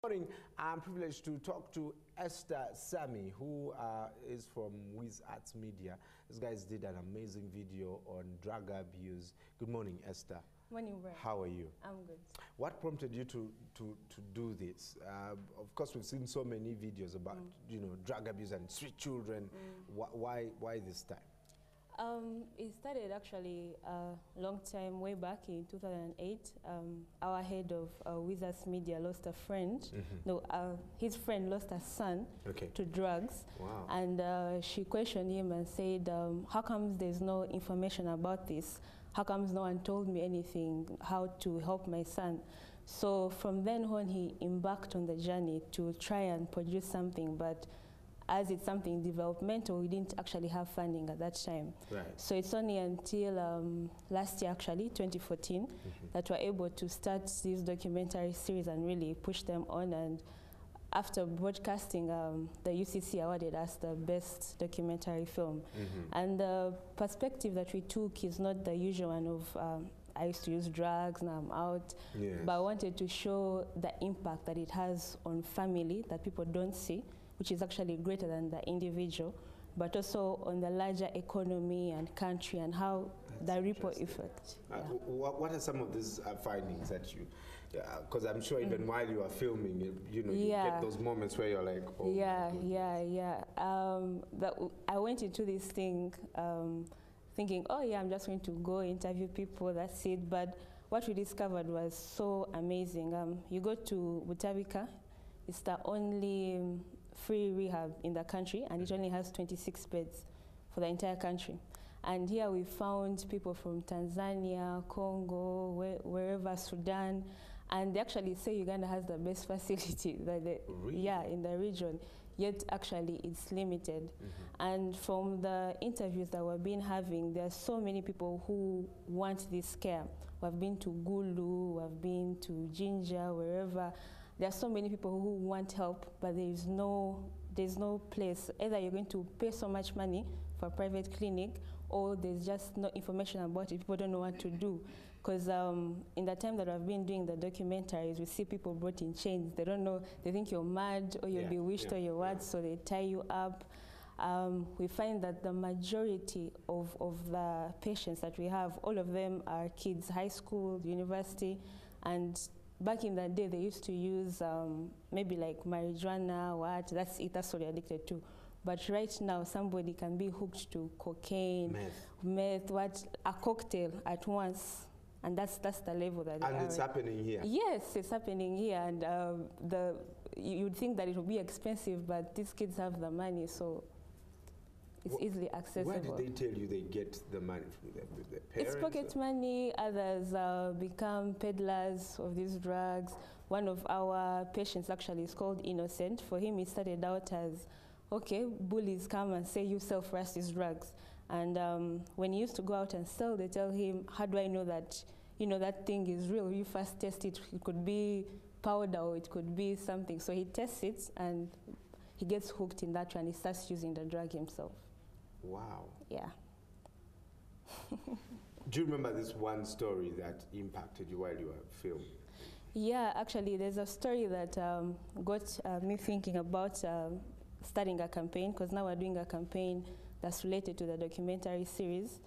Morning. I'm privileged to talk to Esther Sami, who is from Wiz Arts Media. These guys did an amazing video on drug abuse. Good morning, Esther. Morning, Brian. How are you? I'm good. What prompted you to do this? Of course, we've seen so many videos about drug abuse and street children. Why this time? It started actually a long time, way back in 2008. Our head of Wiz Arts Media lost a friend. No, his friend lost a son to drugs. Wow. And she questioned him and said, how come there's no information about this? How come no one told me anything, how to help my son? So from then on, he embarked on the journey to try and produce something, but as it's something developmental, we didn't actually have funding at that time. Right. So it's only until last year, actually, 2014, that we're able to start this documentary series and really push them on. And after broadcasting, the UCC awarded us the best documentary film. And the perspective that we took is not the usual one of I used to use drugs, now I'm out. Yes. But I wanted to show the impact that it has on family that people don't see, which is actually greater than the individual, but also on the larger economy and country and how the ripple effect. What are some of these findings that you, because I'm sure even while you are filming, you get those moments where you're like, oh. I went into this thing thinking, oh yeah, I'm just going to go interview people, that's it. But what we discovered was so amazing. You go to Butabika, it's the only free rehab in the country, and it only has 26 beds for the entire country. And here we found people from Tanzania, Congo, wherever, Sudan, and they actually say Uganda has the best facility in the region, yet actually it's limited. And from the interviews that we've been having, there are so many people who want this care. We've been to Gulu, we've been to Jinja, wherever. There are so many people who want help, but there's no place. Either you're going to pay so much money for a private clinic, or there's just no information about it. People don't know what to do. Because in the time that I've been doing the documentaries, we see people brought in chains. They don't know, they think you're mad, or you're bewitched, or you're what, so they tie you up. We find that the majority of the patients that we have, all of them are kids, high school, university, and back in the day, they used to use maybe like marijuana, that's what they're addicted to. But right now, somebody can be hooked to cocaine, meth, a cocktail at once. And that's the level that And it's happening here? Yes, it's happening here. And you'd think that it would be expensive, but these kids have the money, so it's easily accessible. Where did they tell you they get the money from? The parents? It's pocket money. Others become peddlers of these drugs. One of our patients actually is called Innocent. For him, it started out as, okay, bullies come and say you sell for us these drugs. And when he used to go out and sell, they tell him, how do I know that, that thing is real? You first test it. It could be powder or it could be something. So he tests it and he gets hooked in that one. He starts using the drug himself. Wow. Yeah. Do you remember this one story that impacted you while you were filming? Yeah, actually, there's a story that got me thinking about starting a campaign, because now we're doing a campaign that's related to the documentary series.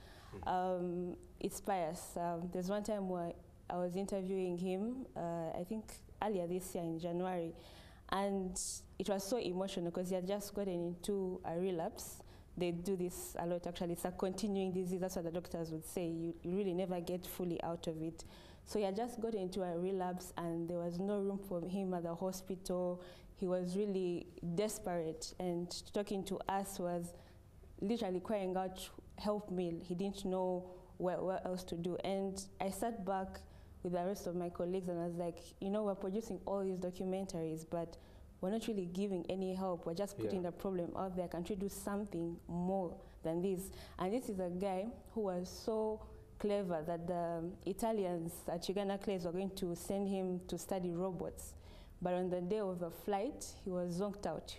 It's Pius. There's one time where I was interviewing him, I think earlier this year in January, and it was so emotional because he had just gotten into a relapse. They do this a lot, actually. It's a continuing disease. That's what the doctors would say. You really never get fully out of it. So he had just got into a relapse, and there was no room for him at the hospital. He was really desperate, and talking to us was literally crying out, help me. He didn't know what else to do. And I sat back with the rest of my colleagues, and I was like, we're producing all these documentaries, but we're not really giving any help. We're just putting the problem out there. Can't we do something more than this? And this is a guy who was so clever that the Italians at Uganda Clays were going to send him to study robots. But on the day of the flight, he was zonked out.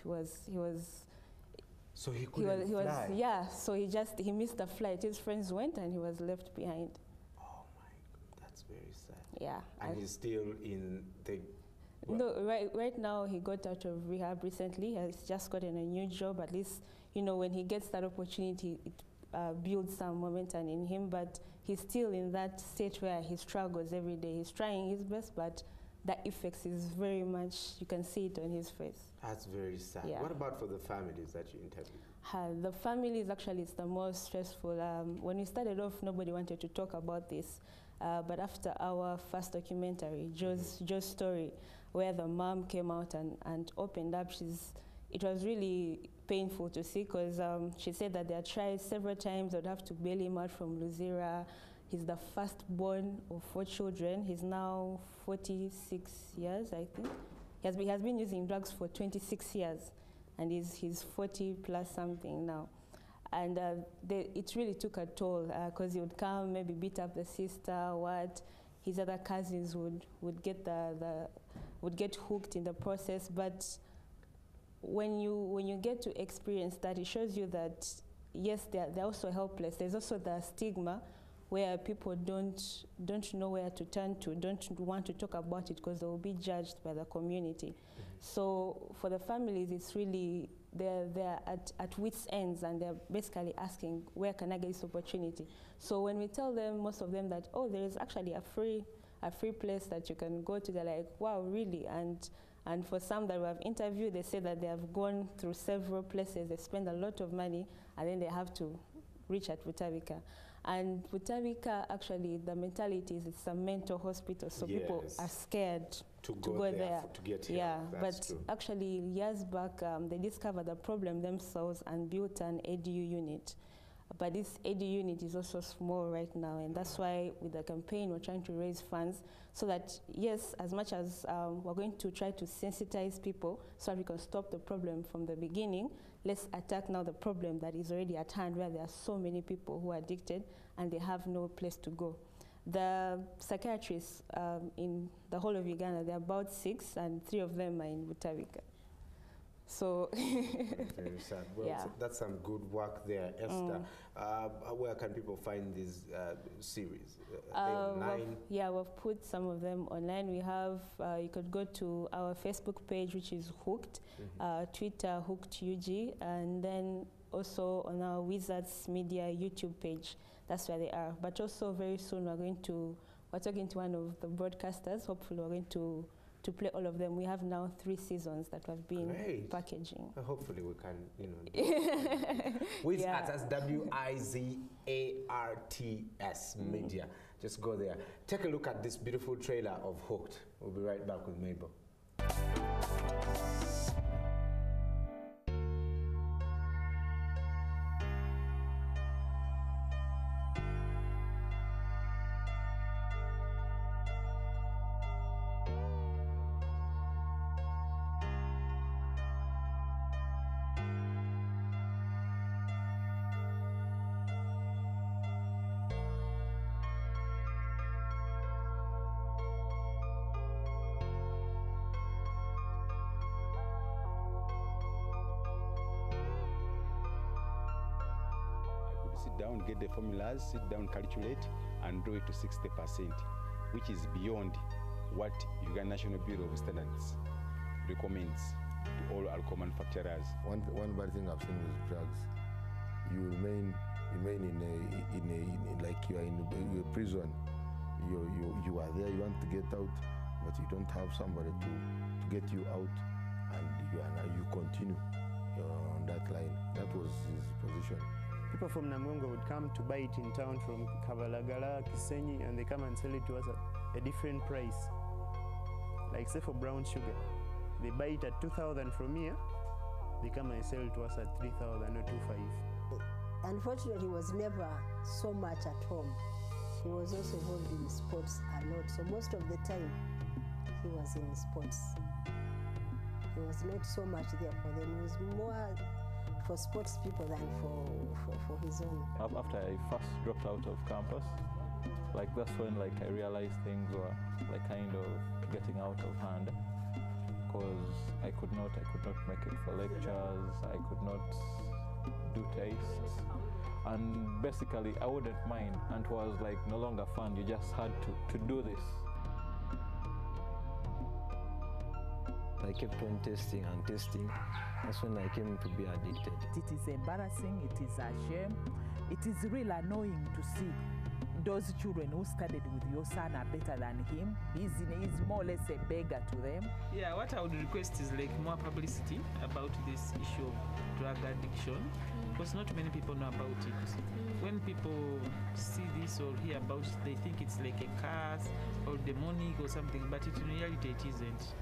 So he couldn't fly? Yeah, so he missed the flight. His friends went and he was left behind. Oh my God, that's very sad. Yeah. And he's still in the No, right now he got out of rehab recently. He has just gotten a new job. At least, you know, when he gets that opportunity, it builds some momentum in him. But he's still in that state where he struggles every day. He's trying his best, but that effects is very much, you can see it on his face. That's very sad. Yeah. What about for the families that you interviewed? The families, actually, it's the most stressful. When we started off, nobody wanted to talk about this. But after our first documentary, Joe's story, where the mom came out and opened up, it was really painful to see, because she said that they had tried several times. They'd have to bail him out from Luzira. He's the firstborn of 4 children. He's now 46 years, I think. He has been using drugs for 26 years, and he's 40 plus something now. And it really took a toll, because he would come, maybe beat up the sister, his other cousins would get hooked in the process. But when you get to experience that, it shows you that yes, they're also helpless. There's also the stigma where people don't know where to turn to, don't want to talk about it because they will be judged by the community. So for the families, it's really, they're at wit's ends, and they're basically asking, where can I get this opportunity? So when we tell them, most of them, that, oh, there is actually a free place that you can go to, they're like, wow, really? And for some that we have interviewed, they say that they have gone through several places, they spend a lot of money, and then they have to reach at Butabika. And Butabika, actually, the mentality is it's a mental hospital, so yes, people are scared to go there. To get here. Yeah, that's but true. Actually, years back, they discovered the problem themselves and built an ADU unit. But this ADU unit is also small right now, and that's why with the campaign we're trying to raise funds so that, yes, as much as we're going to try to sensitize people so that we can stop the problem from the beginning, let's attack now the problem that is already at hand, where there are so many people who are addicted and they have no place to go. The psychiatrists in the whole of Uganda, there are about 6, and 3 of them are in Butabika. So very sad. Well, yeah, that's some good work there, Esther. Where can people find these series? Online? Yeah, we've put some of them online. We have, you could go to our Facebook page, which is Hooked, Twitter, Hooked UG, and then also on our Wizards Media YouTube page. That's where they are. But also very soon we're talking to one of the broadcasters. Hopefully we're going to play all of them. We have now 3 seasons that we've been packaging. Hopefully we can, you know. Wizards, that's WIZARTS Media. Just go there. Take a look at this beautiful trailer of Hooked. We'll be right back with Mabel. Down, get the formulas, sit down, calculate, and draw it to 60%, which is beyond what Uganda National Bureau of Standards recommends to all alcohol manufacturers. One bad thing I've seen with drugs, you remain in like you are in a prison. You are there, you want to get out, but you don't have somebody to get you out, and you continue on that line. That was his position. People from Namungo would come to buy it in town from Kabalagala, Kisenyi, and they come and sell it to us at a different price. Like say for brown sugar, they buy it at 2,000 from here, they come and sell it to us at 3,000 or 2,500. Unfortunately, he was never so much at home. He was also involved in sports a lot, so most of the time he was in sports. He was not so much there for them. He was more for sports people than for his own. After I first dropped out of campus, like that's when I realized things were like kind of getting out of hand, because I could not make it for lectures, I could not do tastes, and basically I wouldn't mind, and it was like no longer fun, you just had to do this. I kept on testing and testing. That's when I came to be addicted. It is embarrassing, it is a shame. It is really annoying to see those children who studied with your son are better than him. He's more or less a beggar to them. Yeah, what I would request is like more publicity about this issue of drug addiction, because not many people know about it. When people see this or hear about it, they think it's like a curse or demonic or something, but in reality it isn't.